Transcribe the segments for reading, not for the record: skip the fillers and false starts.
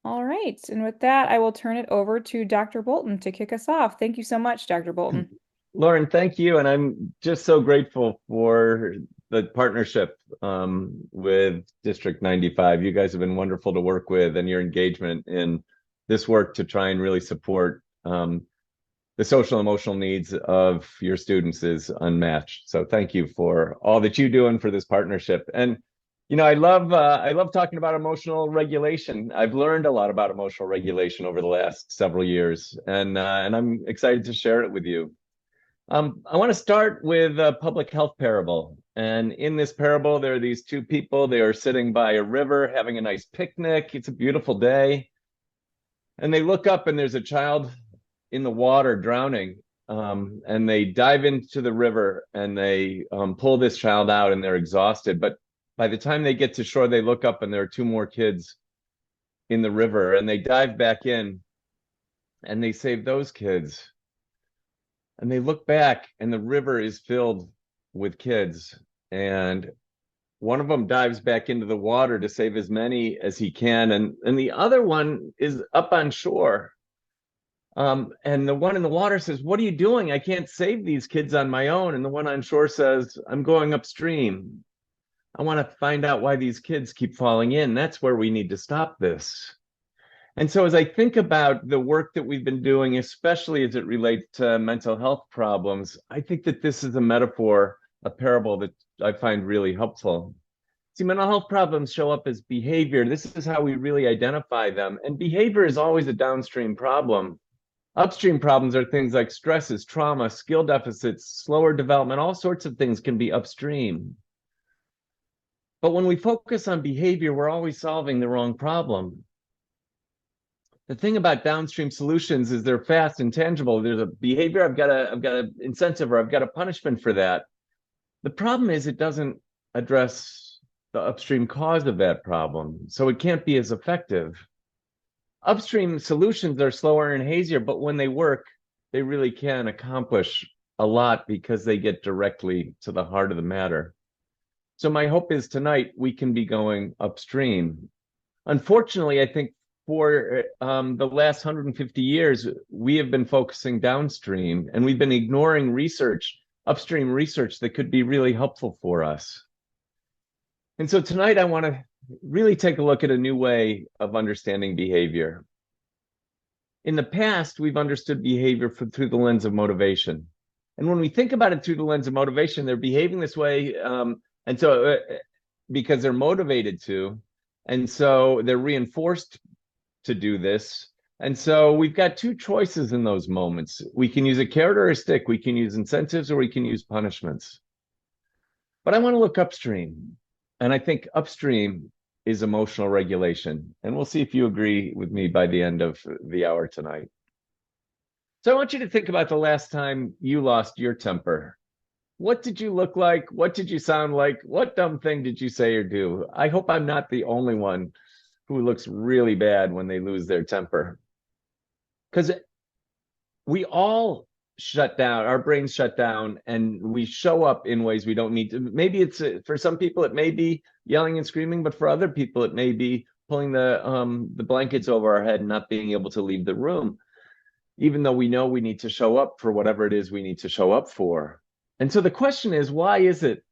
All right. And with that, I will turn it over to Dr. Bolton to kick us off. Thank you so much, Dr. Bolton. Lauren, thank you. And I'm just so grateful for the partnership with District 95. You guys have been wonderful to work with, and your engagement in this work to try and really support the social and emotional needs of your students is unmatched. So thank you for all that you do and for this partnership. And I love talking about emotional regulation. I've learned a lot about emotional regulation over the last several years, and I'm excited to share it with you. I want to start with a public health parable. And in this parable, there are these two people. They are sitting by a river having a nice picnic. It's a beautiful day. And they look up, and there's a child in the water drowning. And they dive into the river and they pull this child out, and they're exhausted. But by the time they get to shore, they look up, and there are two more kids in the river. And they dive back in and they save those kids. And they look back, and the river is filled with kids. And one of them dives back into the water to save as many as he can. And the other one is up on shore. And the one in the water says, "What are you doing? I can't save these kids on my own." And the one on shore says, "I'm going upstream. I want to find out why these kids keep falling in. That's where we need to stop this." And so, as I think about the work that we've been doing, especially as it relates to mental health problems, I think that this is a metaphor, a parable that I find really helpful. See, mental health problems show up as behavior. This is how we really identify them. And behavior is always a downstream problem. Upstream problems are things like stresses, trauma, skill deficits, slower development, all sorts of things can be upstream. But when we focus on behavior, we're always solving the wrong problem. The thing about downstream solutions is they're fast and tangible. There's a behavior, I've got a incentive, or I've got a punishment for that. The problem is it doesn't address the upstream cause of that problem, so it can't be as effective. Upstream solutions are slower and hazier, but when they work, they really can accomplish a lot because they get directly to the heart of the matter. So my hope is tonight we can be going upstream. Unfortunately, I think for the last 150 years, we have been focusing downstream, and we've been ignoring research, upstream research that could be really helpful for us. And so tonight, I want to really take a look at a new way of understanding behavior. In the past, we've understood behavior through the lens of motivation. And when we think about it through the lens of motivation, they're behaving this way. And so, because they're motivated to, and so they're reinforced to do this. And so we've got two choices in those moments. We can use a carrot or a stick. We can use incentives or we can use punishments. But I want to look upstream. And I think upstream is emotional regulation. And we'll see if you agree with me by the end of the hour tonight. So I want you to think about the last time you lost your temper. What did you look like? What did you sound like? What dumb thing did you say or do? I hope I'm not the only one who looks really bad when they lose their temper. Because we all shut down, our brains shut down, and we show up in ways we don't need to. Maybe it's for some people, it may be yelling and screaming, but for other people, it may be pulling the blankets over our head and not being able to leave the room, even though we know we need to show up for whatever it is we need to show up for. And so the question is, why is it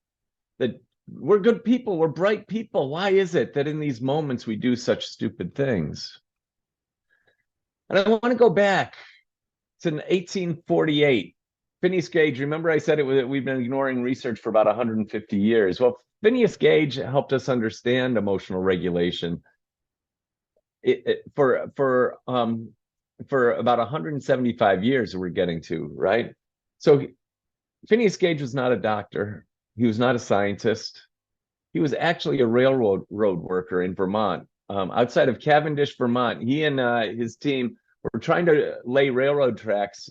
that we're good people, we're bright people? Why is it that in these moments we do such stupid things? And I want to go back to 1848. Phineas Gage, remember I said we've been ignoring research for about 150 years. Well, Phineas Gage helped us understand emotional regulation for about 175 years we're getting to, right? So Phineas Gage was not a doctor. He was not a scientist. He was actually a railroad worker in Vermont, outside of Cavendish, Vermont. He and his team were trying to lay railroad tracks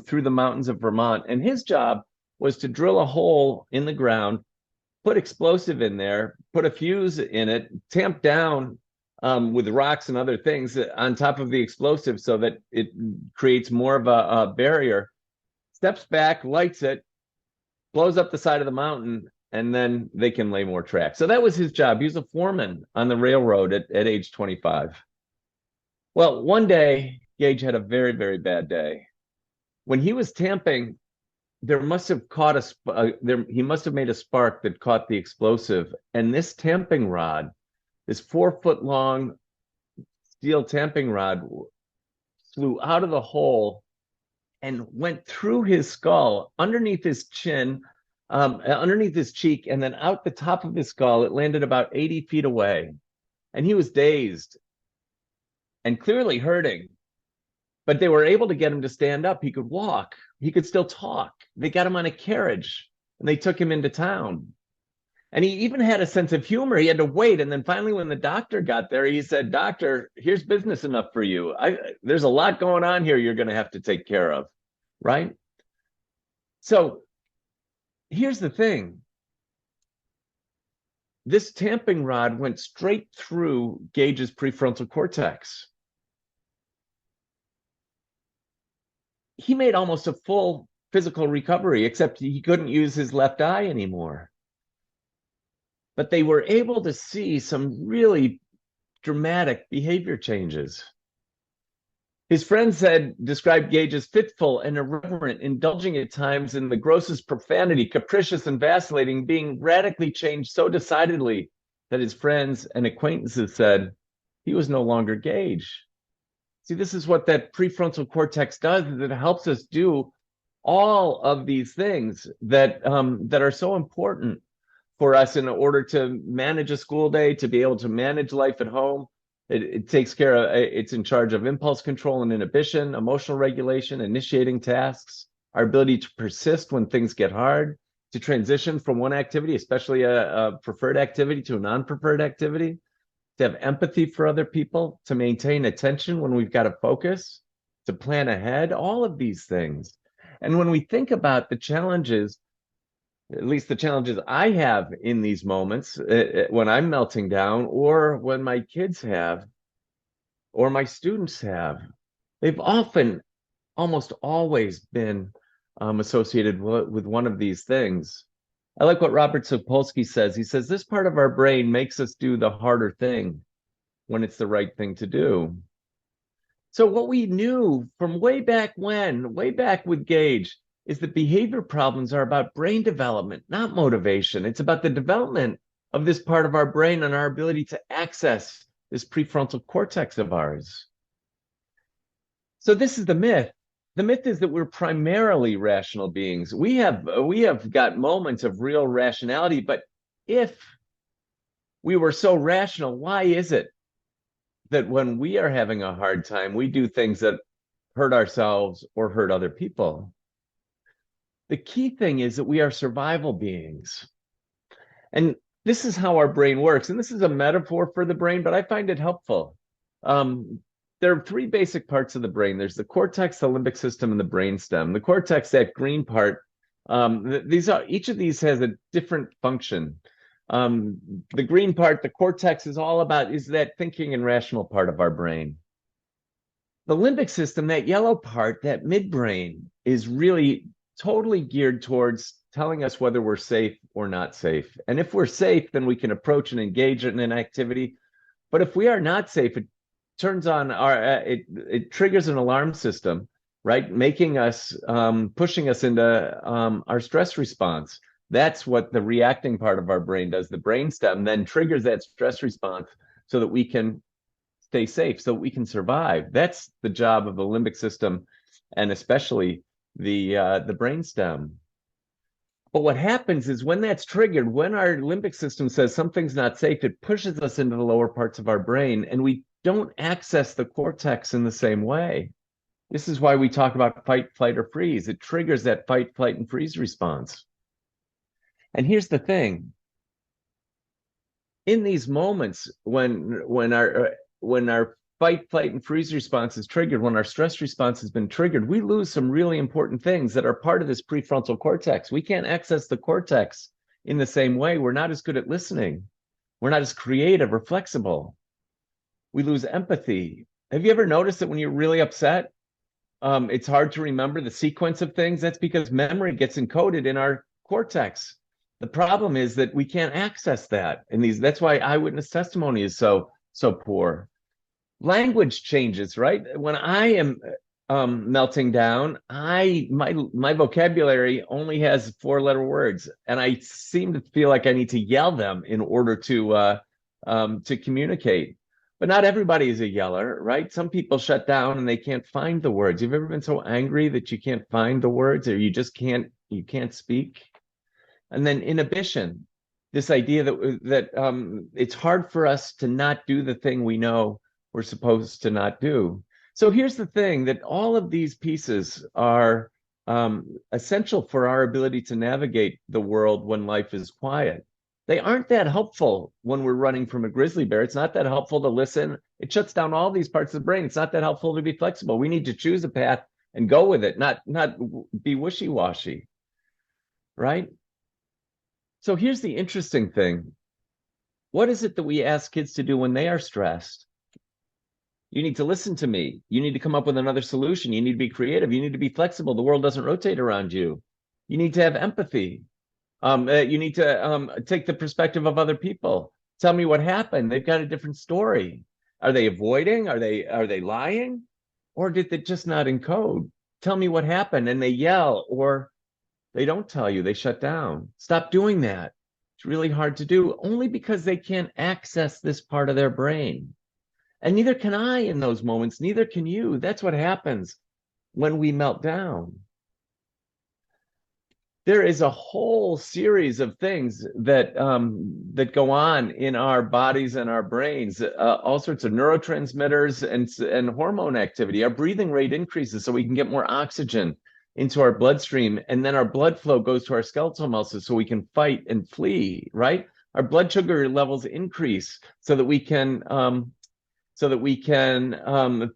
through the mountains of Vermont. And his job was to drill a hole in the ground, put explosive in there, put a fuse in it, tamp down with rocks and other things on top of the explosive so that it creates more of a barrier, steps back, lights it, blows up the side of the mountain, and then they can lay more tracks. So that was his job. He was a foreman on the railroad at age 25. Well, one day, Gage had a very, very bad day. When he was tamping, there must have caught he must have made a spark that caught the explosive. And this tamping rod, this 4 foot long steel tamping rod, flew out of the hole and went through his skull, underneath his chin, underneath his cheek, and then out the top of his skull. It landed about 80 feet away. And he was dazed and clearly hurting. But they were able to get him to stand up. He could walk, he could still talk. They got him on a carriage and they took him into town. And he even had a sense of humor. He had to wait. And then finally, when the doctor got there, he said, "Doctor, here's business enough for you. There's a lot going on here you're going to have to take care of." Right? So here's the thing. This tamping rod went straight through Gage's prefrontal cortex. He made almost a full physical recovery, except he couldn't use his left eye anymore. But they were able to see some really dramatic behavior changes. His friends had described Gage as fitful and irreverent, indulging at times in the grossest profanity, capricious and vacillating, being radically changed so decidedly that his friends and acquaintances said he was no longer Gage. See, this is what that prefrontal cortex does, is it helps us do all of these things that that are so important for us in order to manage a school day, to be able to manage life at home. It takes care of, it's in charge of impulse control and inhibition, emotional regulation, initiating tasks, our ability to persist when things get hard, to transition from one activity, especially a preferred activity, to a non-preferred activity, to have empathy for other people, to maintain attention when we've got to focus, to plan ahead, all of these things. And when we think about the challenges, at least the challenges I have in these moments, when I'm melting down, or when my kids have, or my students have, they've often, almost always been associated with one of these things. I like what Robert Sapolsky says. He says, this part of our brain makes us do the harder thing when it's the right thing to do. So what we knew from way back when, way back with Gage, is that behavior problems are about brain development, not motivation. It's about the development of this part of our brain and our ability to access this prefrontal cortex of ours. So this is the myth. The myth is that we're primarily rational beings. We have got moments of real rationality, but if we were so rational, why is it that when we are having a hard time, we do things that hurt ourselves or hurt other people? The key thing is that we are survival beings. And this is how our brain works. And this is a metaphor for the brain, but I find it helpful. There are three basic parts of the brain. There's the cortex, the limbic system, and the brainstem. The cortex, that green part, each of these has a different function. The green part, the cortex, is all about, is that thinking and rational part of our brain. The limbic system, that yellow part, that midbrain, is really totally geared towards telling us whether we're safe or not safe. And if we're safe, then we can approach and engage in an activity. But if we are not safe, it turns on it triggers an alarm system, right? Making us, pushing us into our stress response. That's what the reacting part of our brain does. The brainstem then triggers that stress response so that we can stay safe, so that we can survive. That's the job of the limbic system, and especially the brainstem. But what happens is when that's triggered, when our limbic system says something's not safe, it pushes us into the lower parts of our brain, and we don't access the cortex in the same way. This is why we talk about fight, flight, or freeze. It triggers that fight, flight, and freeze response. And here's the thing. In these moments when our fight, flight, and freeze response is triggered, when our stress response has been triggered, we lose some really important things that are part of this prefrontal cortex. We can't access the cortex in the same way. We're not as good at listening. We're not as creative or flexible. We lose empathy. Have you ever noticed that when you're really upset, it's hard to remember the sequence of things? That's because memory gets encoded in our cortex. The problem is that we can't access that in these. That's why eyewitness testimony is so poor. language changes, right? When I am melting down, my vocabulary only has four-letter words, and I seem to feel like I need to yell them in order to communicate. But not everybody is a yeller, right? Some people shut down and they can't find the words. You've ever been so angry that you can't find the words, or you can't speak? And then inhibition, this idea that it's hard for us to not do the thing we know we're supposed to not do. So here's the thing, that all of these pieces are essential for our ability to navigate the world when life is quiet. They aren't that helpful when we're running from a grizzly bear. It's not that helpful to listen. It shuts down all these parts of the brain. It's not that helpful to be flexible. We need to choose a path and go with it, not be wishy-washy, right? So here's the interesting thing. What is it that we ask kids to do when they are stressed? You need to listen to me. You need to come up with another solution. You need to be creative. You need to be flexible. The world doesn't rotate around you. You need to have empathy. You need to take the perspective of other people. Tell me what happened. They've got a different story. Are they avoiding? Are they lying? Or did they just not encode? Tell me what happened. And they yell, or they don't tell you, they shut down. Stop doing that. It's really hard to do, only because they can't access this part of their brain. And neither can I in those moments, neither can you. That's what happens when we melt down. There is a whole series of things that that go on in our bodies and our brains, all sorts of neurotransmitters and hormone activity. Our breathing rate increases so we can get more oxygen into our bloodstream, and then our blood flow goes to our skeletal muscles so we can fight and flee, right? Our blood sugar levels increase so that we can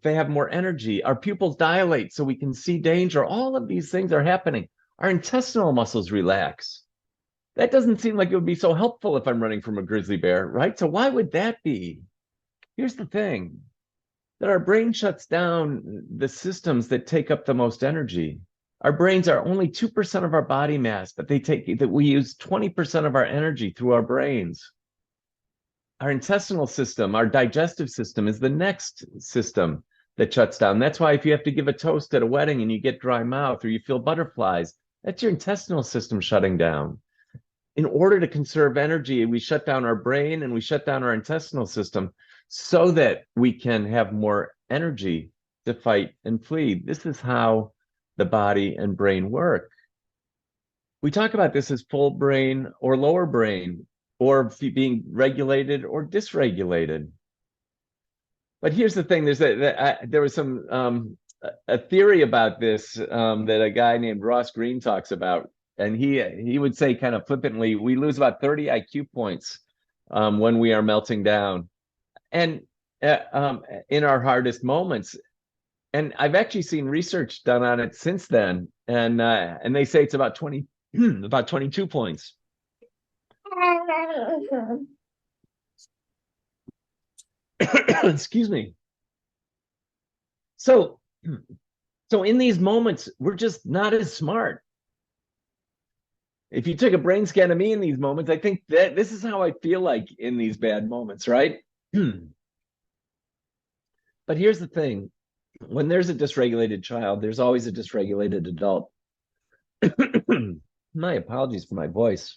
they have more energy. Our pupils dilate so we can see danger. All of these things are happening. Our intestinal muscles relax. That doesn't seem like it would be so helpful if I'm running from a grizzly bear, right? So why would that be? Here's the thing, that our brain shuts down the systems that take up the most energy. Our brains are only 2% of our body mass, but we use 20% of our energy through our brains. Our intestinal system, our digestive system, is the next system that shuts down. That's why if you have to give a toast at a wedding and you get dry mouth or you feel butterflies, that's your intestinal system shutting down. In order to conserve energy, we shut down our brain and we shut down our intestinal system so that we can have more energy to fight and flee. This is how the body and brain work. We talk about this as full brain or lower brain, or being regulated or dysregulated. But here's the thing: there was a theory about this that a guy named Ross Greene talks about, and he would say kind of flippantly, we lose about 30 IQ points when we are melting down, and in our hardest moments. And I've actually seen research done on it since then, and they say it's about 22 points. Excuse me. So in these moments, we're just not as smart. If you took a brain scan of me in these moments, I think that this is how I feel like in these bad moments, right? But here's the thing. When there's a dysregulated child, there's always a dysregulated adult. My apologies for my voice.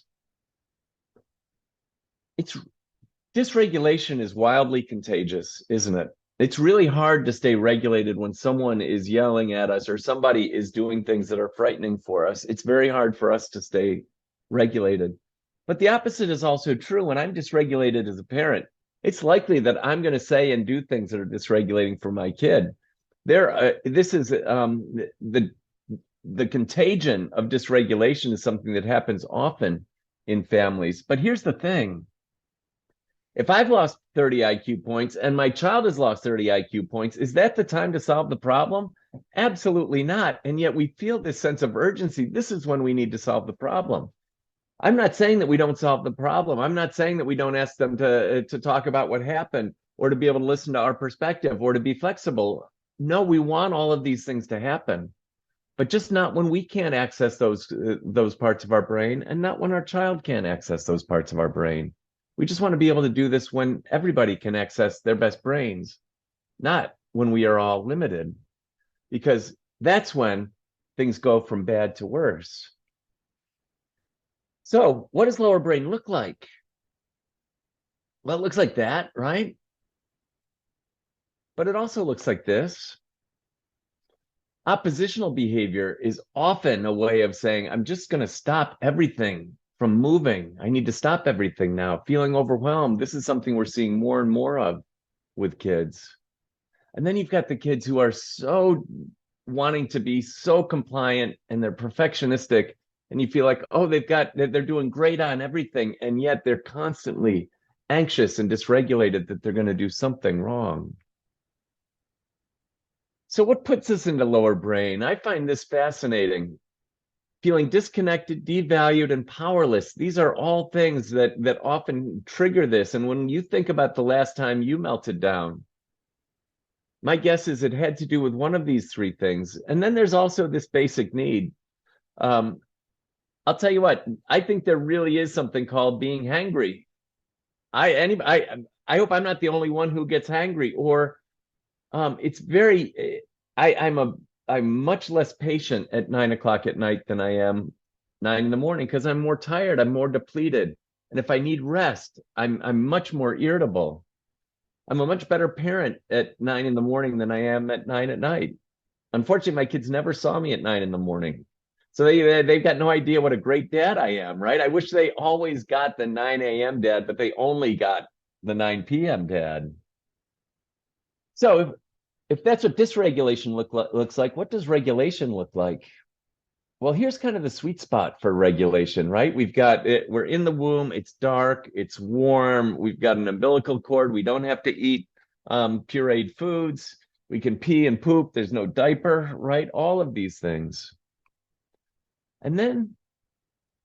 Dysregulation is wildly contagious, isn't it? It's really hard to stay regulated when someone is yelling at us or somebody is doing things that are frightening for us. It's very hard for us to stay regulated. But the opposite is also true. When I'm dysregulated as a parent, it's likely that I'm going to say and do things that are dysregulating for my kid. This is the contagion of dysregulation is something that happens often in families. But here's the thing. If I've lost 30 IQ points and my child has lost 30 IQ points, is that the time to solve the problem? Absolutely not. And yet we feel this sense of urgency. This is when we need to solve the problem. I'm not saying that we don't solve the problem. I'm not saying that we don't ask them to talk about what happened or to be able to listen to our perspective or to be flexible. No, we want all of these things to happen, but just not when we can't access those parts of our brain, and not when our child can't access those parts of our brain. We just want to be able to do this when everybody can access their best brains. not when we are all limited, because that's when things go from bad to worse. So, what does lower brain look like? Well, it looks like that, right? But it also looks like this. Oppositional behavior is often a way of saying, I'm just going to stop everything from moving. I need to stop everything now. Feeling overwhelmed. This is something we're seeing more and more of with kids. And then you've got the kids who are so wanting to be so compliant and they're perfectionistic. And you feel like, oh, they're doing great on everything. And yet they're constantly anxious and dysregulated that they're going to do something wrong. So, what puts us into lower brain? I find this fascinating. Feeling disconnected, devalued, and powerless. These are all things that often trigger this. And when you think about the last time you melted down, my guess is it had to do with one of these three things. And then there's also this basic need. Um, I'll tell you what, I think there really is something called being hangry. I hope I'm not the only one who gets hangry, or it's very I, I'm a I'm much less patient at 9 o'clock at night than I am 9 in the morning because I'm more tired, I'm more depleted. And if I need rest, I'm much more irritable. I'm a much better parent at 9 in the morning than I am at 9 at night. Unfortunately, my kids never saw me at 9 in the morning. So they've got no idea what a great dad I am, right? I wish they always got the 9 a.m. dad, but they only got the 9 p.m. dad. So if that's what dysregulation looks like, what does regulation look like? Well, here's kind of the sweet spot for regulation, right? We've got it, we're in the womb, it's dark, it's warm, we've got an umbilical cord, we don't have to eat pureed foods, we can pee and poop, there's no diaper, right? All of these things. And then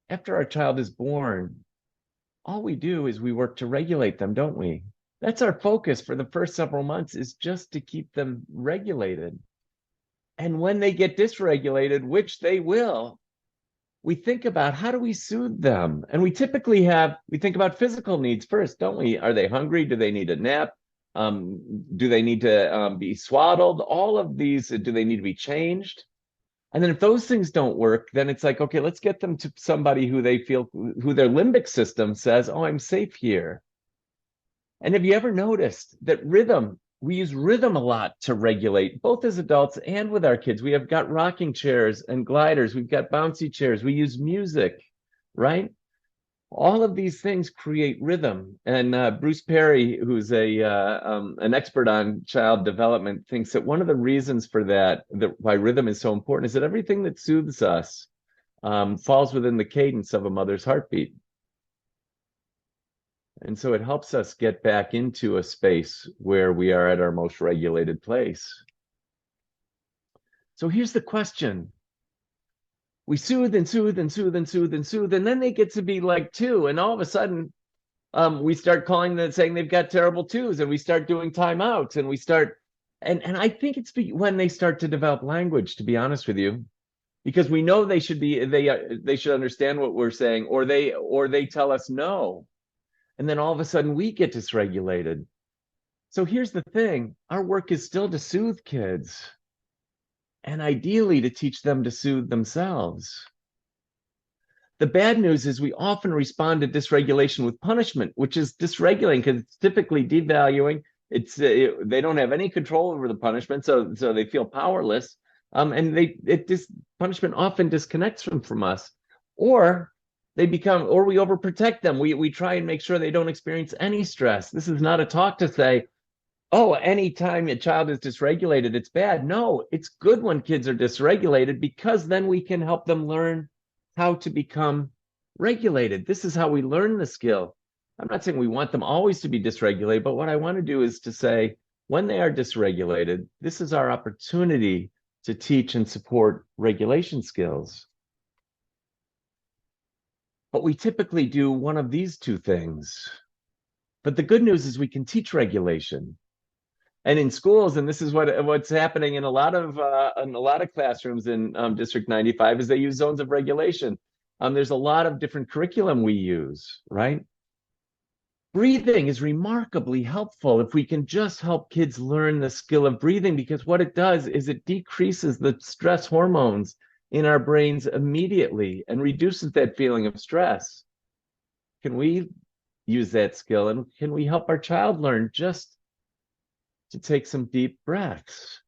after our child is born, all we do is we work to regulate them, don't we? That's our focus for the first several months, is just to keep them regulated. And when they get dysregulated, which they will, we think about how do we soothe them? And we think about physical needs first, don't we? Are they hungry? Do they need a nap? Do they need to be swaddled? All of these, do they need to be changed? And then if those things don't work, then it's like, okay, let's get them to somebody who who their limbic system says, oh, I'm safe here. And have you ever noticed that we use rhythm a lot to regulate, both as adults and with our kids? We have got rocking chairs and gliders, we've got bouncy chairs, we use music, right? All of these things create rhythm. And Bruce Perry, who's an expert on child development, thinks that one of the reasons for that why rhythm is so important, is that everything that soothes us falls within the cadence of a mother's heartbeat. And so it helps us get back into a space where we are at our most regulated place. So here's the question. We soothe and soothe and soothe and soothe and soothe, and then they get to be like two, and all of a sudden, we start calling them, saying they've got terrible twos, and we start doing timeouts, and we start, and I think it's when they start to develop language, to be honest with you, because we know they should understand what we're saying, or they tell us no, and then all of a sudden we get dysregulated. So here's the thing: our work is still to soothe kids, and ideally to teach them to soothe themselves. The bad news is we often respond to dysregulation with punishment, which is dysregulating because it's typically devaluing. They don't have any control over the punishment, so they feel powerless. And punishment often disconnects them from us, or we overprotect them. We try and make sure they don't experience any stress. This is not a talk to say, oh, anytime a child is dysregulated, it's bad. No, it's good when kids are dysregulated, because then we can help them learn how to become regulated. This is how we learn the skill. I'm not saying we want them always to be dysregulated, but what I want to do is to say, when they are dysregulated, this is our opportunity to teach and support regulation skills. But we typically do one of these two things. But the good news is we can teach regulation. And in schools, and this is what's happening in a lot of classrooms in District 95, is they use zones of regulation. There's a lot of different curriculum we use, right? Breathing is remarkably helpful if we can just help kids learn the skill of breathing, because what it does is it decreases the stress hormones in our brains immediately and reduces that feeling of stress. Can we use that skill, and can we help our child learn just to take some deep breaths?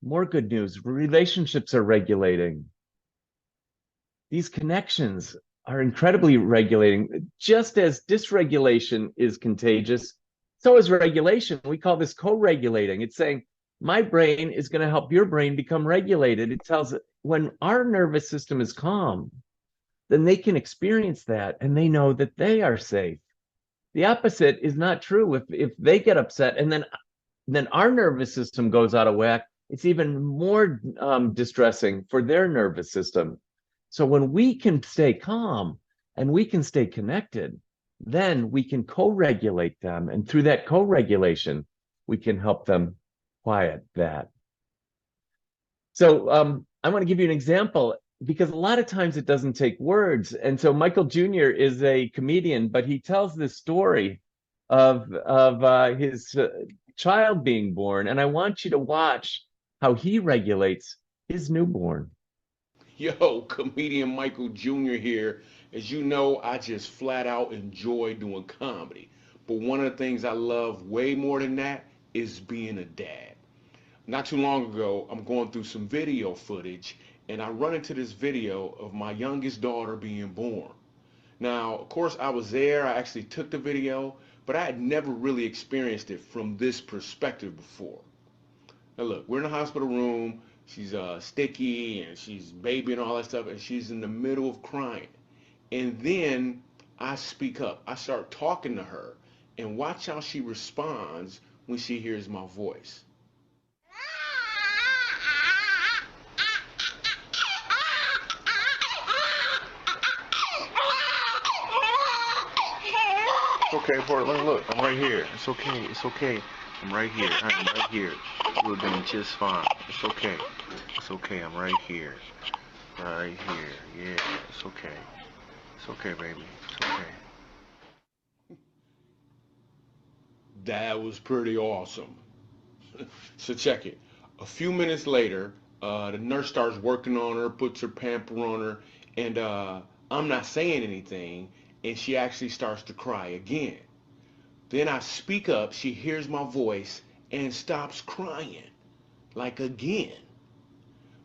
More good news, relationships are regulating. These connections are incredibly regulating. Just as dysregulation is contagious, so is regulation. We call this co-regulating. It's saying, my brain is going to help your brain become regulated. It tells it when our nervous system is calm, then they can experience that and they know that they are safe. The opposite is not true. If they get upset and then our nervous system goes out of whack, it's even more distressing for their nervous system. So when we can stay calm and we can stay connected, then we can co-regulate them. And through that co-regulation, we can help them quiet that. So I want to give you an example, because a lot of times it doesn't take words. And so Michael Jr. is a comedian, but he tells this story of his child being born. And I want you to watch how he regulates his newborn. Yo, comedian Michael Jr. here. As you know, I just flat out enjoy doing comedy. But one of the things I love way more than that is being a dad. Not too long ago, I'm going through some video footage and I run into this video of my youngest daughter being born. Now, of course, I was there. I actually took the video, but I had never really experienced it from this perspective before. Now look, we're in the hospital room. She's sticky and she's baby and all that stuff, and she's in the middle of crying. And then I speak up. I start talking to her, and watch how she responds when she hears my voice. Okay, Portland, look, I'm right here. It's okay, it's okay. I'm right here. I'm right here. We're doing just fine. It's okay. It's okay, I'm right here. Right here. Yeah, it's okay. It's okay, baby. It's okay. That was pretty awesome. So check it. A few minutes later, the nurse starts working on her, puts her pamper on her, and I'm not saying anything, and she actually starts to cry again. Then I speak up, she hears my voice, and stops crying, like again.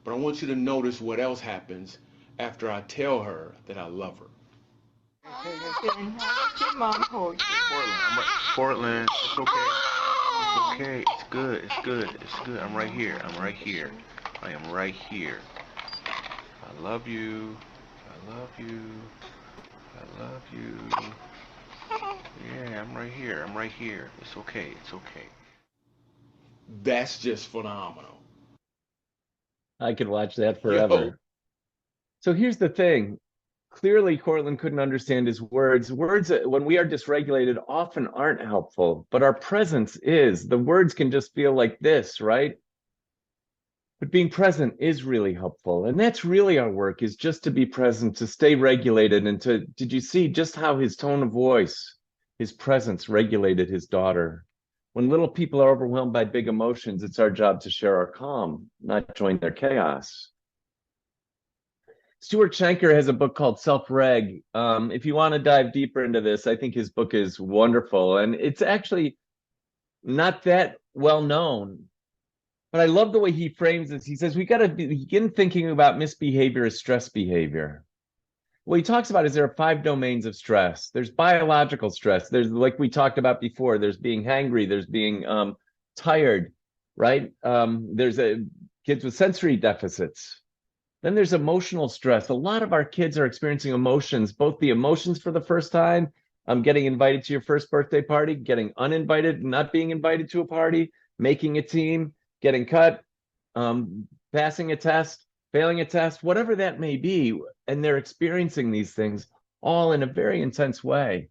But I want you to notice what else happens after I tell her that I love her. Mom hold you. Portland, it's okay. It's okay. It's good. It's good. It's good. I'm right here. I'm right here. I am right here. I love you. I love you. I love you. Yeah, I'm right here. I'm right here. It's okay. It's okay. That's just phenomenal. I could watch that Yo. forever. So here's the thing. Clearly, Cortland couldn't understand his words. Words, when we are dysregulated, often aren't helpful, but our presence is. The words can just feel like this, right? But being present is really helpful. And that's really our work, is just to be present, to stay regulated. And did you see just how his tone of voice, his presence regulated his daughter? When little people are overwhelmed by big emotions, it's our job to share our calm, not join their chaos. Stuart Shanker has a book called Self-Reg. If you want to dive deeper into this, I think his book is wonderful. And it's actually not that well known. But I love the way he frames this. He says we got to begin thinking about misbehavior as stress behavior. What he talks about is there are 5 domains of stress. There's biological stress. There's, like we talked about before, there's being hangry, there's being tired, right? There's kids with sensory deficits. Then there's emotional stress. A lot of our kids are experiencing emotions, both the emotions for the first time, getting invited to your first birthday party, getting uninvited, not being invited to a party, making a team, getting cut, passing a test, failing a test, whatever that may be. And they're experiencing these things all in a very intense way.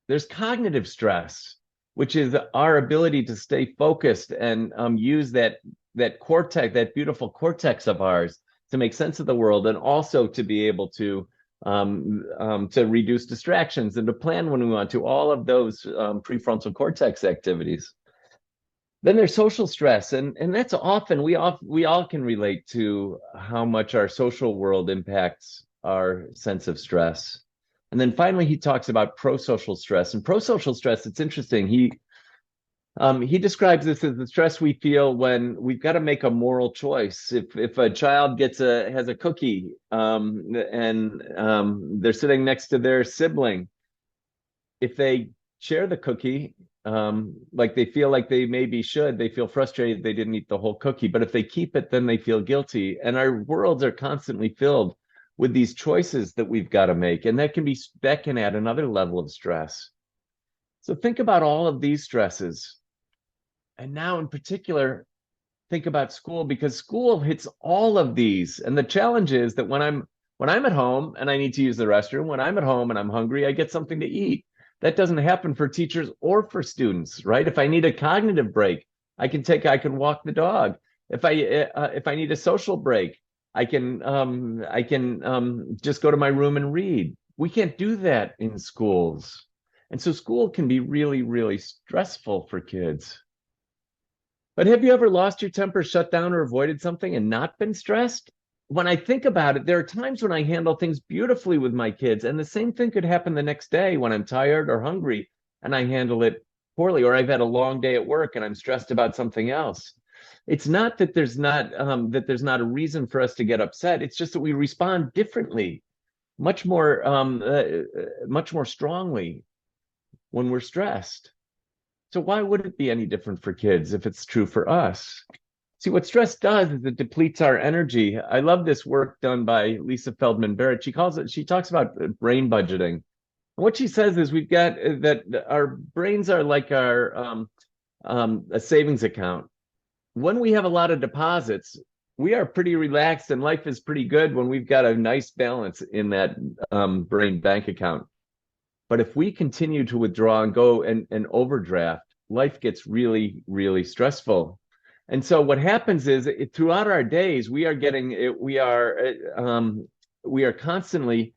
There's cognitive stress, which is our ability to stay focused and use that cortex, that beautiful cortex of ours, to make sense of the world, and also to be able to to reduce distractions and to plan when we want to, all of those prefrontal cortex activities. Then there's social stress, and that's often we all can relate to how much our social world impacts our sense of stress. And then finally, he talks about pro-social stress. And pro-social stress, it's interesting. He describes this as the stress we feel when we've got to make a moral choice. If a child has a cookie and they're sitting next to their sibling, if they share the cookie, like they feel like they maybe should, they feel frustrated they didn't eat the whole cookie. But if they keep it, then they feel guilty. And our worlds are constantly filled with these choices that we've got to make, and that can add another level of stress. So think about all of these stresses. And now in particular, think about school, because school hits all of these. And the challenge is that when I'm at home and I need to use the restroom, when I'm at home and I'm hungry, I get something to eat. That doesn't happen for teachers or for students, right? If I need a cognitive break, I can walk the dog. If I need a social break, I can just go to my room and read. We can't do that in schools. And so school can be really, really stressful for kids. But have you ever lost your temper, shut down, or avoided something and not been stressed? When I think about it, there are times when I handle things beautifully with my kids, and the same thing could happen the next day when I'm tired or hungry and I handle it poorly, or I've had a long day at work and I'm stressed about something else. It's not that there's not a reason for us to get upset. It's just that we respond differently, much more strongly when we're stressed. So why would it be any different for kids if it's true for us? See, what stress does is it depletes our energy. I love this work done by Lisa Feldman Barrett. She talks about brain budgeting. And what she says is we've got that our brains are like a savings account. When we have a lot of deposits, we are pretty relaxed and life is pretty good when we've got a nice balance in that brain bank account. But if we continue to withdraw and go and overdraft, life gets really, really stressful. And so what happens is throughout our days, we are constantly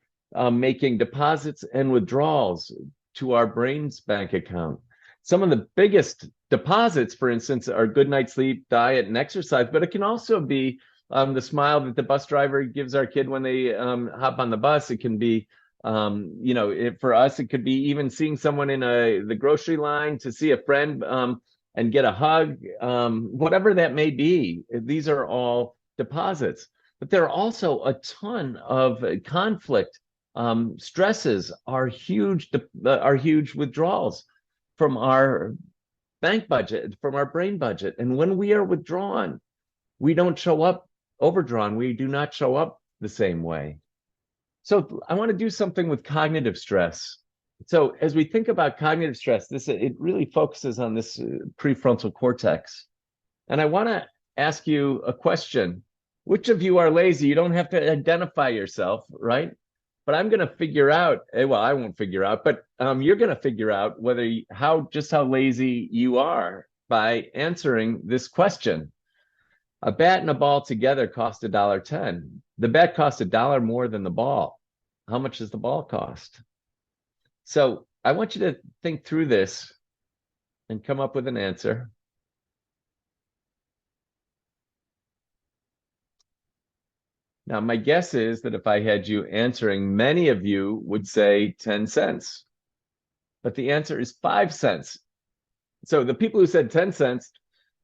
making deposits and withdrawals to our brain's bank account. Some of the biggest deposits, for instance, are good night's sleep, diet, and exercise, but it can also be the smile that the bus driver gives our kid when they hop on the bus. It can be for us, it could be even seeing someone in the grocery line, to see a friend and get a hug, whatever that may be. These are all deposits. But there are also a ton of conflict. Stresses are huge withdrawals from our bank budget, from our brain budget. And when we are withdrawn, we don't show up overdrawn. We do not show up the same way. So I want to do something with cognitive stress. So as we think about cognitive stress, it really focuses on this prefrontal cortex. And I want to ask you a question. Which of you are lazy? You don't have to identify yourself, right? But I'm going to figure out, well, I won't figure out, but you're going to figure out how lazy you are by answering this question. A bat and a ball together cost $1.10. The bat costs $1 more than the ball. How much does the ball cost? So I want you to think through this and come up with an answer. Now, my guess is that if I had you answering, many of you would say 10 cents. But the answer is 5 cents. So the people who said 10 cents,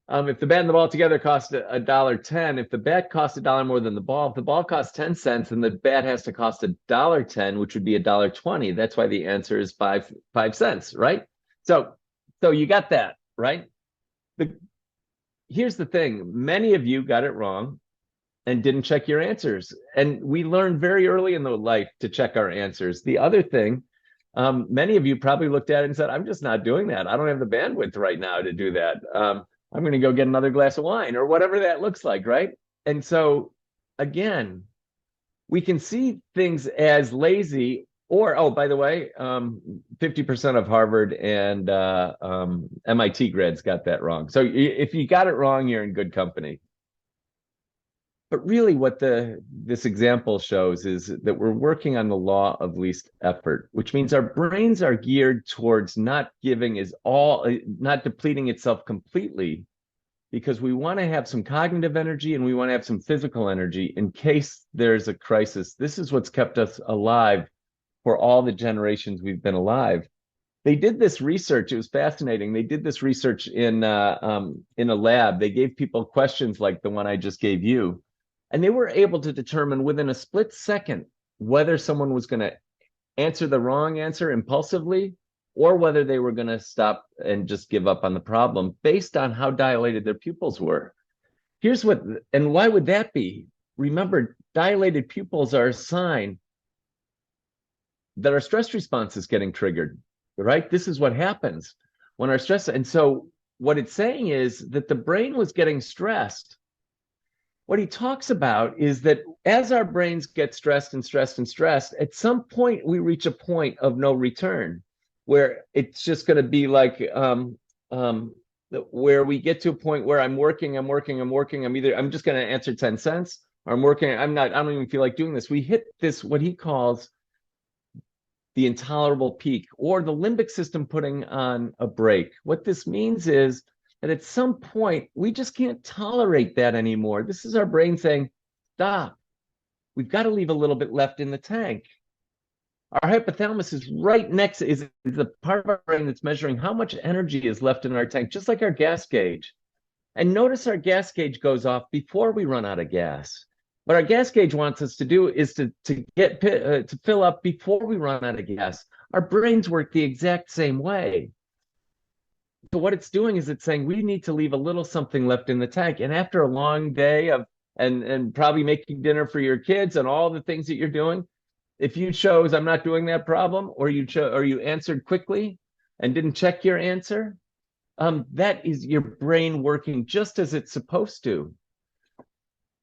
if the bat and the ball together cost $1.10, if the bat costs $1 more than the ball, if the ball costs 10 cents, then the bat has to cost $1.10, which would be $1.20. That's why the answer is 5 cents, right? So you got that, right? Here's the thing. Many of you got it wrong and didn't check your answers. And we learned very early in the life to check our answers. The other thing, many of you probably looked at it and said, I'm just not doing that. I don't have the bandwidth right now to do that. I'm going to go get another glass of wine or whatever that looks like, right? And so, again, we can see things as lazy or, oh, by the way, 50% of Harvard and MIT grads got that wrong. So if you got it wrong, you're in good company. But really what this example shows is that we're working on the law of least effort, which means our brains are geared towards not depleting itself completely, because we want to have some cognitive energy and we want to have some physical energy in case there's a crisis. This is what's kept us alive for all the generations we've been alive. They did this research. It was fascinating. They did this research in a lab. They gave people questions like the one I just gave you, and they were able to determine within a split second whether someone was going to answer the wrong answer impulsively or whether they were going to stop and just give up on the problem based on how dilated their pupils were. And why would that be? Remember, dilated pupils are a sign that our stress response is getting triggered, right? This is what happens when our stress. And so what it's saying is that the brain was getting stressed. What he talks about is that as our brains get stressed and stressed and stressed, at some point we reach a point of no return where it's just going to be like where we get to a point where I'm just going to answer 10 cents or I don't even feel like doing this. We hit this, what he calls the intolerable peak, or the limbic system putting on a brake. What this means is that at some point, we just can't tolerate that anymore. This is our brain saying, stop. We've got to leave a little bit left in the tank. Our hypothalamus is right next, is the part of our brain that's measuring how much energy is left in our tank, just like our gas gauge. And notice our gas gauge goes off before we run out of gas. What our gas gauge wants us to do is to fill up before we run out of gas. Our brains work the exact same way. So what it's doing is it's saying we need to leave a little something left in the tank. And after a long day of and probably making dinner for your kids and all the things that you're doing, if you chose I'm not doing that problem, or you answered quickly and didn't check your answer, that is your brain working just as it's supposed to.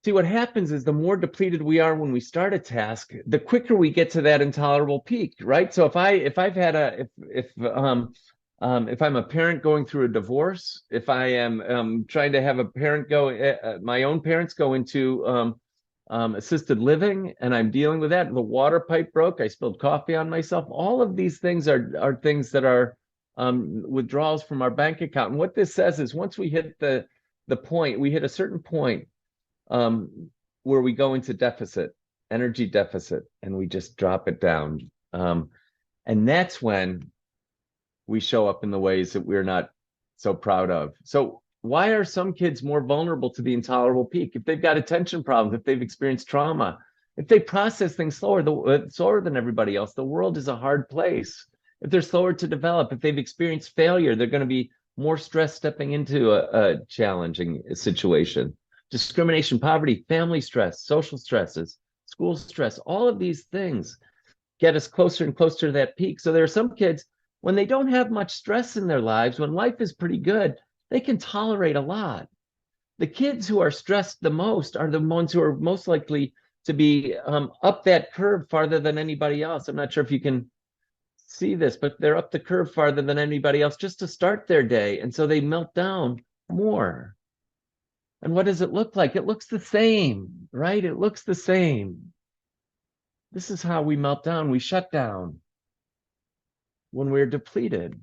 See, what happens is the more depleted we are when we start a task, the quicker we get to that intolerable peak, right? So if I'm a parent going through a divorce, if I am trying to have a parent my own parents go into assisted living, and I'm dealing with that, the water pipe broke, I spilled coffee on myself. All of these things are things that are withdrawals from our bank account. And what this says is once we hit the point, we hit a certain point where we go into energy deficit, and we just drop it down. And that's when we show up in the ways that we're not so proud of. So why are some kids more vulnerable to the intolerable peak? If they've got attention problems, if they've experienced trauma, if they process things slower than everybody else, the world is a hard place. If they're slower to develop, if they've experienced failure, they're going to be more stressed stepping into a challenging situation. Discrimination, poverty, family stress, social stresses, school stress, all of these things get us closer and closer to that peak. So there are some kids, when they don't have much stress in their lives, when life is pretty good, they can tolerate a lot. The kids who are stressed the most are the ones who are most likely to be up that curve farther than anybody else. I'm not sure if you can see this, but they're up the curve farther than anybody else just to start their day. And so they melt down more. And what does it look like? It looks the same, right? It looks the same. This is how we melt down. We shut down when we're depleted.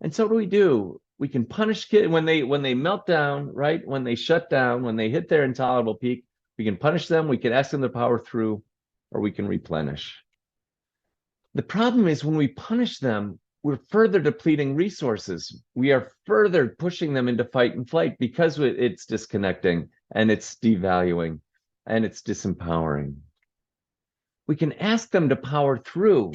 And so what do? We can punish kids when they melt down, right? When they shut down, when they hit their intolerable peak, we can punish them, we can ask them to power through, or we can replenish. The problem is when we punish them, we're further depleting resources. We are further pushing them into fight and flight because it's disconnecting and it's devaluing and it's disempowering. We can ask them to power through,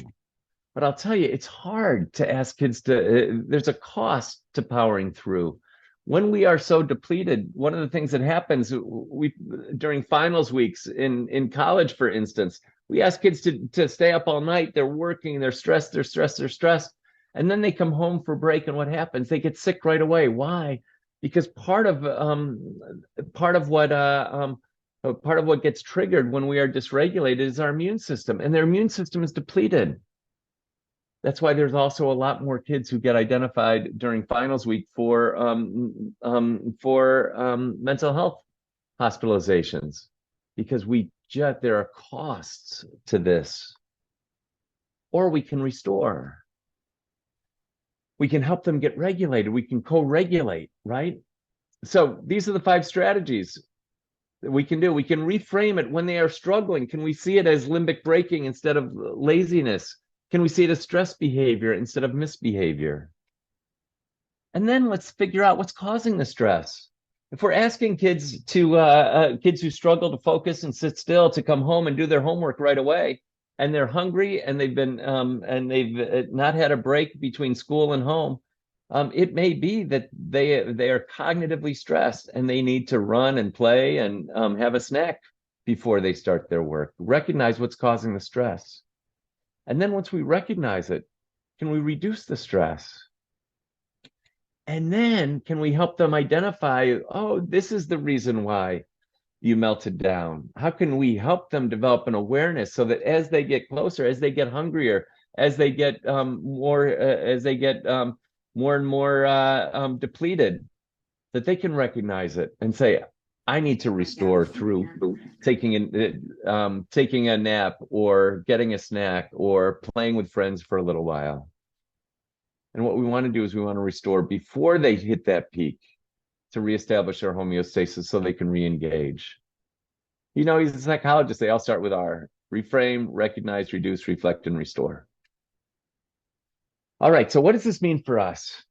but I'll tell you, it's hard to ask kids there's a cost to powering through. When we are so depleted, one of the things that happens during finals weeks in college, for instance, we ask kids to stay up all night. They're working, they're stressed. And then they come home for break, and what happens? They get sick right away. Why? Because part of what gets triggered when we are dysregulated is our immune system, and their immune system is depleted. That's why there's also a lot more kids who get identified during finals week for mental health hospitalizations, because there are costs to this. Or we can restore. We can help them get regulated. We can co-regulate, right? So these are the 5 strategies that we can do. We can reframe it when they are struggling. Can we see it as limbic braking instead of laziness? Can we see it as stress behavior instead of misbehavior? And then let's figure out what's causing the stress. If we're asking kids who struggle to focus and sit still to come home and do their homework right away, and they're hungry and they've not had a break between school and home, it may be that they are cognitively stressed and they need to run and play and have a snack before they start their work. Recognize what's causing the stress. And then once we recognize it, can we reduce the stress? And then can we help them identify, oh, this is the reason why you melted down? How can we help them develop an awareness so that as they get closer, as they get hungrier, as they get more and more depleted, that they can recognize it and say, I need to restore through taking a nap or getting a snack or playing with friends for a little while. And what we want to do is we want to restore before they hit that peak to reestablish their homeostasis so they can re-engage. You know, he's a psychologist. They all start with R. Reframe, recognize, reduce, reflect, and restore. All right, so what does this mean for us?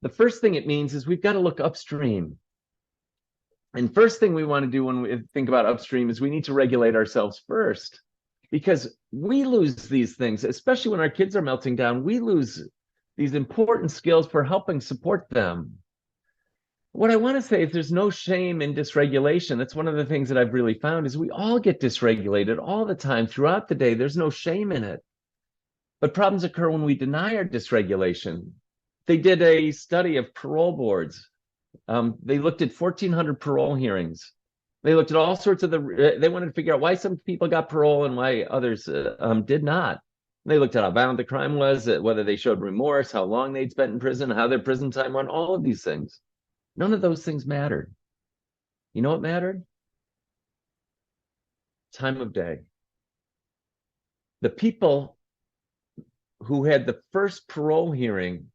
The first thing it means is we've got to look upstream. And first thing we want to do when we think about upstream is we need to regulate ourselves first, because we lose these things, especially when our kids are melting down. We lose these important skills for helping support them. What I want to say is there's no shame in dysregulation. That's one of the things that I've really found is we all get dysregulated all the time throughout the day. There's no shame in it. But problems occur when we deny our dysregulation. They did a study of parole boards. They looked at 1,400 parole hearings. They looked at all sorts of they wanted to figure out why some people got parole and why others did not. They looked at how violent the crime was, whether they showed remorse, how long they'd spent in prison, how their prison time went, all of these things. None of those things mattered. You know what mattered? Time of day. The people who had the first parole hearing,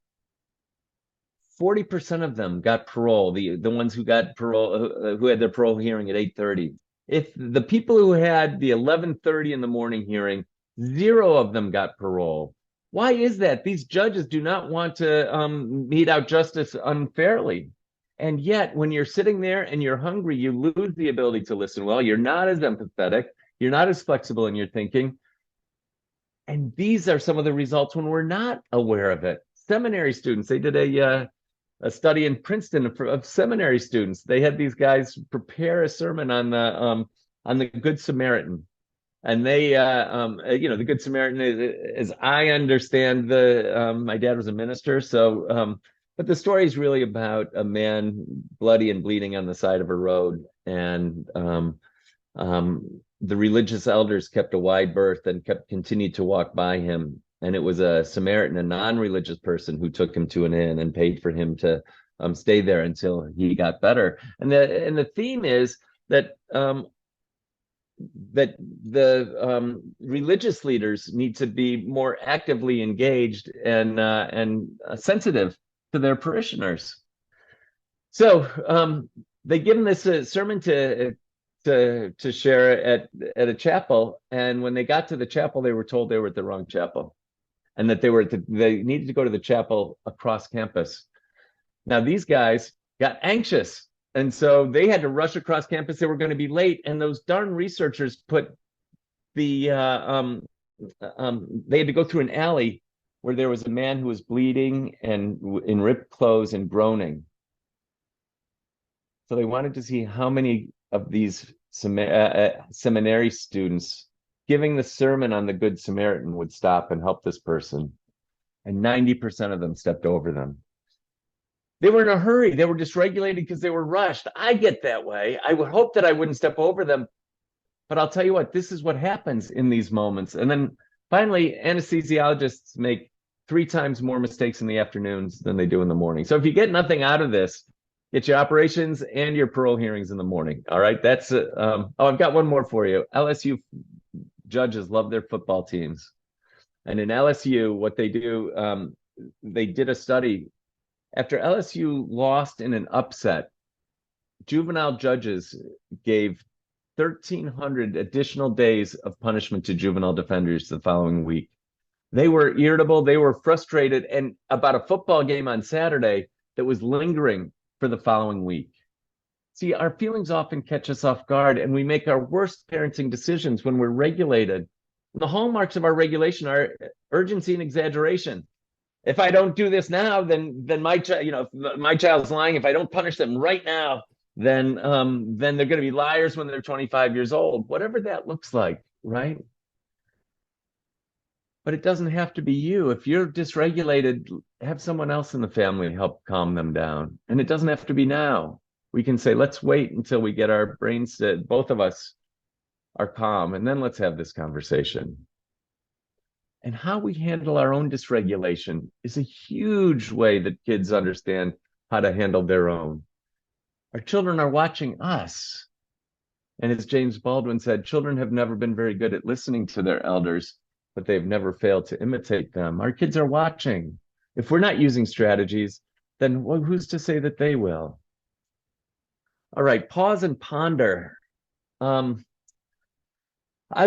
40% of them got parole, the ones who got parole, who had their parole hearing at 8:30. If the people who had the 11:30 in the morning hearing, 0 of them got parole. Why is that? These judges do not want to mete out justice unfairly. And yet, when you're sitting there and you're hungry, you lose the ability to listen well. You're not as empathetic. You're not as flexible in your thinking. And these are some of the results when we're not aware of it. Seminary students, they did a study in Princeton of seminary students. They had these guys prepare a sermon on the Good Samaritan. And they, the Good Samaritan, as I understand my dad was a minister, so, but the story is really about a man bloody and bleeding on the side of a road. And the religious elders kept a wide berth and continued to walk by him. And it was a Samaritan, a non-religious person, who took him to an inn and paid for him to stay there until he got better. And the theme is that the religious leaders need to be more actively engaged and sensitive to their parishioners. So they give them this sermon to share at a chapel, and when they got to the chapel, they were told they were at the wrong chapel, and that they needed to go to the chapel across campus. Now these guys got anxious, and so they had to rush across campus. They were going to be late, and those darn researchers put they had to go through an alley where there was a man who was bleeding and in ripped clothes and groaning. So they wanted to see how many of these seminary students giving the sermon on the Good Samaritan would stop and help this person. And 90% of them stepped over them. They were in a hurry. They were dysregulated because they were rushed. I get that way. I would hope that I wouldn't step over them. But I'll tell you what, this is what happens in these moments. And then finally, anesthesiologists make 3 times more mistakes in the afternoons than they do in the morning. So if you get nothing out of this, Get your operations and your parole hearings in the morning. All right. That's oh, I've got one more for you. LSU judges love their football teams. And in LSU, what they do, they did a study after LSU lost in an upset. Juvenile judges gave 1,300 additional days of punishment to juvenile defenders the following week. They were irritable, they were frustrated, and about a football game on Saturday that was lingering for the following week. See, our feelings often catch us off guard, and we make our worst parenting decisions when we're regulated. The hallmarks of our regulation are urgency and exaggeration. If I don't do this now, then my child, if my child's lying. If I don't punish them right now, then they're going to be liars when they're 25 years old. Whatever that looks like, right? But it doesn't have to be you. If you're dysregulated, have someone else in the family help calm them down. And it doesn't have to be now. We can say, let's wait until we get our brains to, both of us are calm, and then let's have this conversation. And how we handle our own dysregulation is a huge way that kids understand how to handle their own. Our children are watching us. And as James Baldwin said, children have never been very good at listening to their elders, but they've never failed to imitate them. Our kids are watching. If we're not using strategies, then who's to say that they will? All right, pause and ponder. I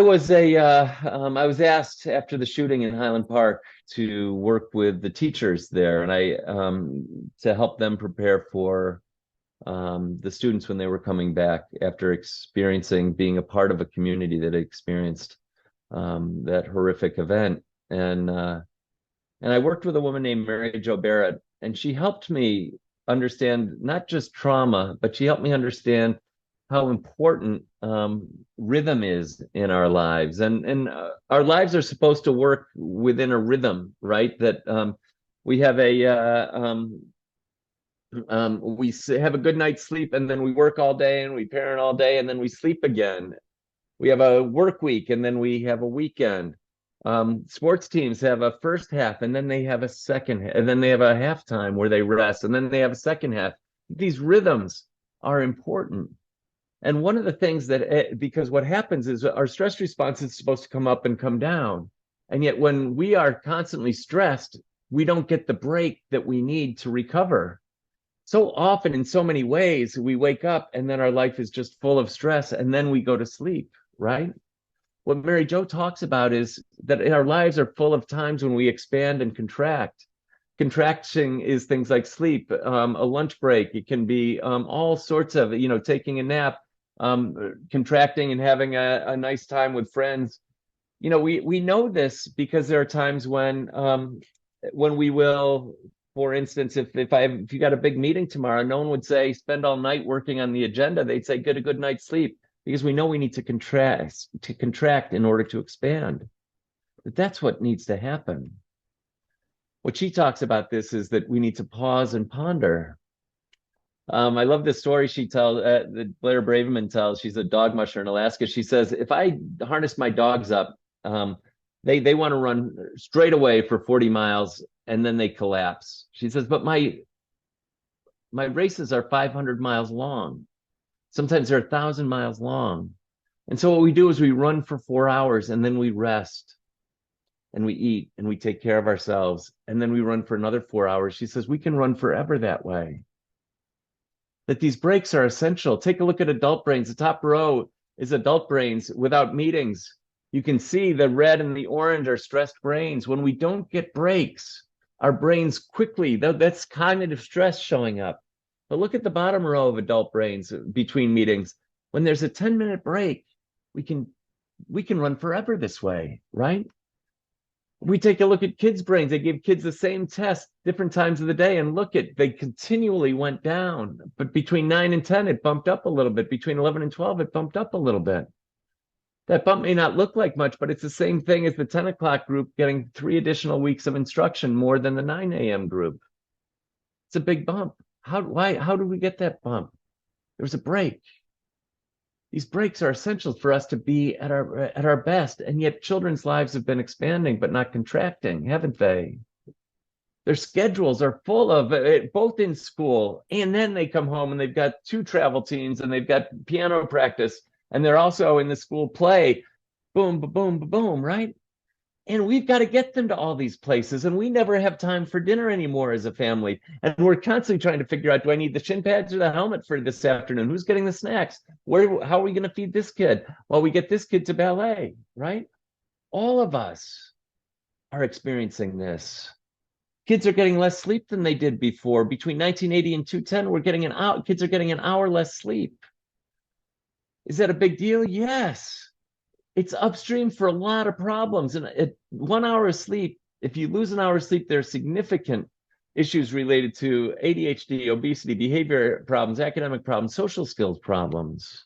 was asked after the shooting in Highland Park to work with the teachers there, and to help them prepare for the students when they were coming back after experiencing being a part of a community that experienced that horrific event. And I worked with a woman named Mary Jo Barrett, and she helped me understand not just trauma, but she helped me understand how important rhythm is in our lives. And our lives are supposed to work within a rhythm, right? That we have we have a good night's sleep, and then we work all day, and we parent all day, and then we sleep again. We have a work week, and then we have a weekend. Sports teams have a first half, and then they have a second, and then they have a halftime where they rest, and then they have a second half. These rhythms are important. And one of the things that, because what happens is our stress response is supposed to come up and come down. And yet when we are constantly stressed, we don't get the break that we need to recover. So often, in so many ways, we wake up and then our life is just full of stress, and then we go to sleep, right? What Mary Jo talks about is that our lives are full of times when we expand and contract. Contraction is things like sleep, a lunch break. It can be all sorts of, taking a nap, contracting and having a nice time with friends. We know this because there are times when we will, for instance, if you got a big meeting tomorrow, no one would say spend all night working on the agenda. They'd say get a good night's sleep, because we know we need to contract in order to expand. But that's what needs to happen. What she talks about this is that we need to pause and ponder. I love this story she tells, that Blair Braverman tells. She's a dog musher in Alaska. She says, if I harness my dogs up, they want to run straight away for 40 miles and then they collapse. She says, but my races are 500 miles long. Sometimes they're 1,000 miles long. And so what we do is we run for 4 hours and then we rest and we eat and we take care of ourselves. And then we run for another 4 hours. She says, we can run forever that way. That these breaks are essential. Take a look at adult brains. The top row is adult brains without meetings. You can see the red and the orange are stressed brains. When we don't get breaks, our brains quickly, that's cognitive stress showing up. But look at the bottom row of adult brains between meetings. When there's a 10-minute break, we can run forever this way, right? We take a look at kids' brains. They give kids the same test different times of the day, and they continually went down. But between 9 and 10, it bumped up a little bit. Between 11 and 12, it bumped up a little bit. That bump may not look like much, but it's the same thing as the 10 o'clock group getting 3 additional weeks of instruction more than the 9 a.m. group. It's a big bump. How do we get that bump? There was a break. These breaks are essential for us to be at our best, and yet children's lives have been expanding but not contracting, haven't they? Their schedules are full of it, both in school, and then they come home and they've got two travel teams and they've got piano practice, and they're also in the school play. Boom, boom, boom, boom, right? And we've got to get them to all these places, and we never have time for dinner anymore as a family. And we're constantly trying to figure out, do I need the shin pads or the helmet for this afternoon? Who's getting the snacks? How are we going to feed this kid while we get this kid to ballet, right? All of us are experiencing this. Kids are getting less sleep than they did before. Between 1980 and 210, kids are getting an hour less sleep. Is that a big deal? Yes. It's upstream for a lot of problems. And at 1 hour of sleep, if you lose an hour of sleep, there are significant issues related to ADHD, obesity, behavior problems, academic problems, social skills problems.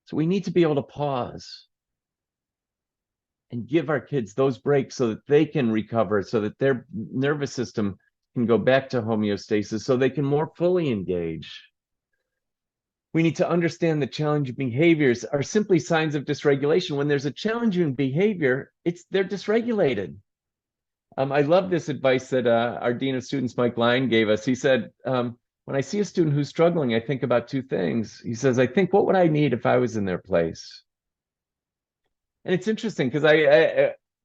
So we need to be able to pause and give our kids those breaks so that they can recover, so that their nervous system can go back to homeostasis, so they can more fully engage. We need to understand that challenging behaviors are simply signs of dysregulation. When there's a challenging behavior, they're dysregulated. I love this advice that our Dean of Students, Mike Line, gave us. He said, when I see a student who's struggling, I think about two things. He says, I think, what would I need if I was in their place? And it's interesting because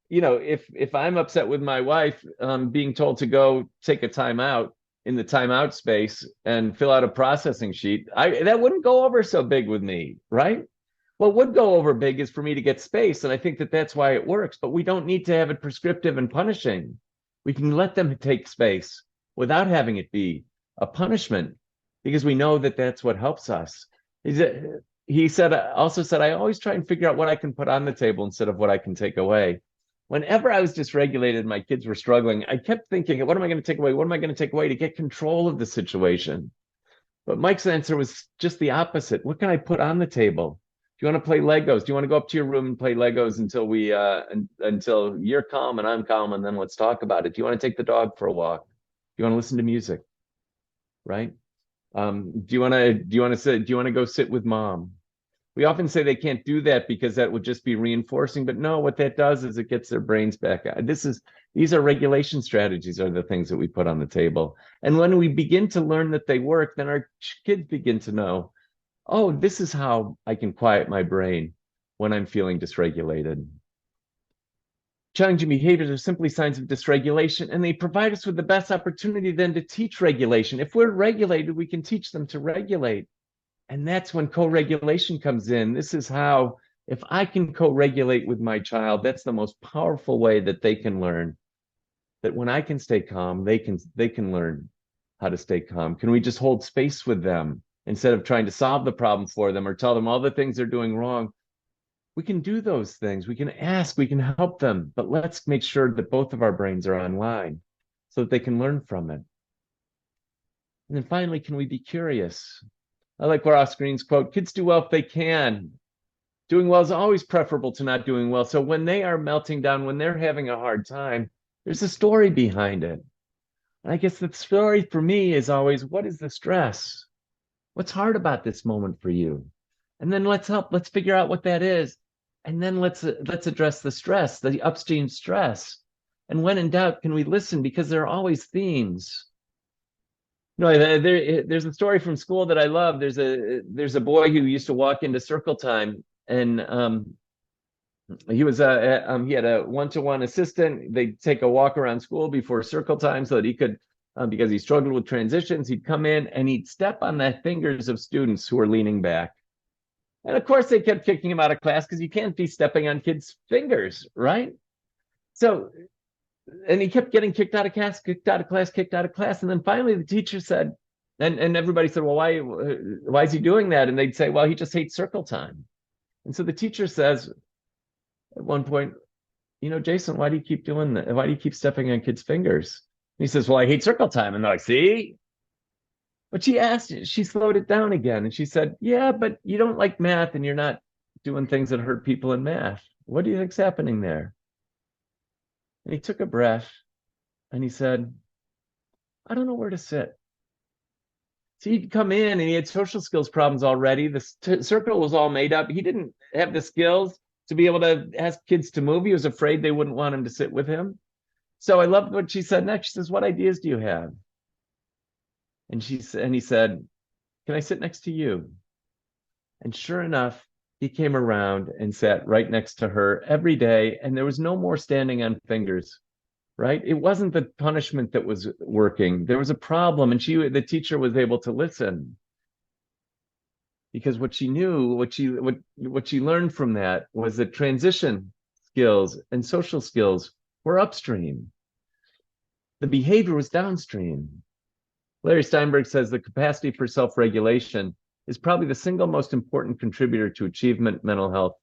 if I'm upset with my wife, being told to go take a timeout in the timeout space and fill out a processing sheet, that wouldn't go over so big with me, right? What would go over big is for me to get space. And I think that that's why it works, but we don't need to have it prescriptive and punishing. We can let them take space without having it be a punishment, because we know that that's what helps us. He also said, I always try and figure out what I can put on the table instead of what I can take away. Whenever I was dysregulated, my kids were struggling, I kept thinking, what am I going to take away? What am I going to take away to get control of the situation? But Mike's answer was just the opposite. What can I put on the table? Do you want to play Legos? Do you want to go up to your room and play Legos until you're calm and I'm calm, and then let's talk about it? Do you want to take the dog for a walk? Do you want to listen to music? Right? Do you want to go sit with mom? We often say they can't do that because that would just be reinforcing, but no, what that does is it gets their brains back. These are regulation strategies, are the things that we put on the table. And when we begin to learn that they work, then our kids begin to know, oh, this is how I can quiet my brain when I'm feeling dysregulated. Challenging behaviors are simply signs of dysregulation, and they provide us with the best opportunity then to teach regulation. If we're regulated, we can teach them to regulate. And that's when co-regulation comes in. This is how, if I can co-regulate with my child, that's the most powerful way that they can learn. That when I can stay calm, they can learn how to stay calm. Can we just hold space with them instead of trying to solve the problem for them or tell them all the things they're doing wrong? We can do those things. We can ask, we can help them, but let's make sure that both of our brains are online so that they can learn from it. And then finally, can we be curious? I like Ross Green's quote, kids do well if they can. Doing well is always preferable to not doing well. So when they are melting down, when they're having a hard time, there's a story behind it. And I guess the story for me is always, what is the stress? What's hard about this moment for you? And then let's figure out what that is. And then let's address the stress, the upstream stress. And when in doubt, can we listen? Because there are always themes. No, there's a story from school that I love. There's a boy who used to walk into circle time, and he had a one-to-one assistant. They'd take a walk around school before circle time so that he could, because he struggled with transitions, he'd come in and he'd step on the fingers of students who were leaning back. And of course, they kept kicking him out of class because you can't be stepping on kids' fingers, right? So. And he kept getting kicked out of class, kicked out of class, kicked out of class. And then finally the teacher said, and everybody said, well, why is he doing that? And they'd say, well, he just hates circle time. And so the teacher says at one point, Jason, why do you keep doing that? Why do you keep stepping on kids' fingers? And he says, well, I hate circle time. And they're like, see? But she slowed it down again. And she said, yeah, but you don't like math and you're not doing things that hurt people in math. What do you think's happening there? And he took a breath and he said, I don't know where to sit. So he'd come in and he had social skills problems already. The circle was all made up. He didn't have the skills to be able to ask kids to move. He was afraid they wouldn't want him to sit with him. So I loved what she said next. She says, "What ideas do you have?" And he said, "Can I sit next to you?" And sure enough, he came around and sat right next to her every day, and there was no more standing on fingers, right? It wasn't the punishment that was working. There was a problem, and the teacher was able to listen because what she knew, what she learned from that was that transition skills and social skills were upstream. The behavior was downstream. Larry Steinberg says the capacity for self-regulation is probably the single most important contributor to achievement, mental health,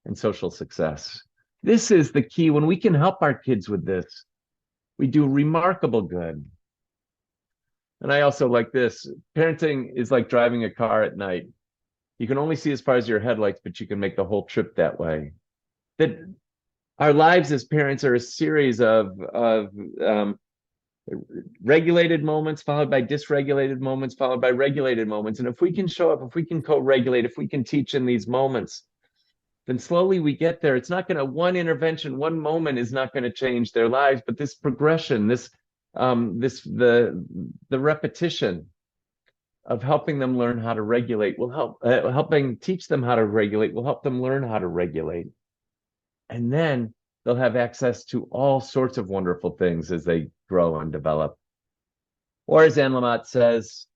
and social success. This is the key. When we can help our kids with this, we do remarkable good. And I also like this. Parenting is like driving a car at night. You can only see as far as your headlights, but you can make the whole trip that way. That our lives as parents are a series of regulated moments followed by dysregulated moments followed by regulated moments. And if we can show up, if we can co-regulate, if we can teach in these moments, then slowly we get there. It's not going to, one intervention, one moment is not going to change their lives, but this progression, the repetition of helping them learn how to regulate will help, helping teach them how to regulate will help them learn how to regulate. And then they'll have access to all sorts of wonderful things as they grow and develop. Or as Anne Lamott says,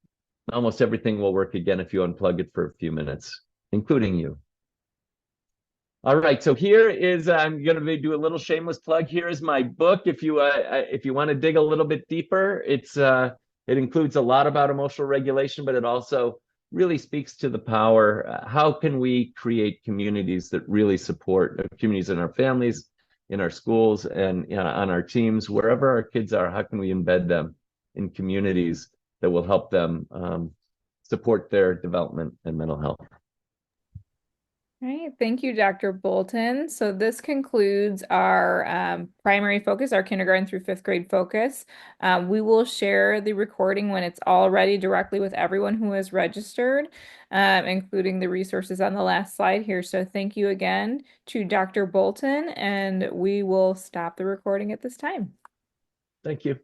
almost everything will work again if you unplug it for a few minutes, including you. All right, so here is, I'm going to do a little shameless plug. Here is my book. If you want to dig a little bit deeper, it includes a lot about emotional regulation, but it also really speaks to the power. How can we create communities that really support communities in our families, in our schools, and on our teams, wherever our kids are? How can we embed them in communities that will help them support their development and mental health? All right, thank you, Dr. Bolton. So this concludes our primary focus, our kindergarten through fifth grade focus. We will share the recording when it's all ready directly with everyone who has registered, including the resources on the last slide here. So thank you again to Dr. Bolton, and we will stop the recording at this time. Thank you.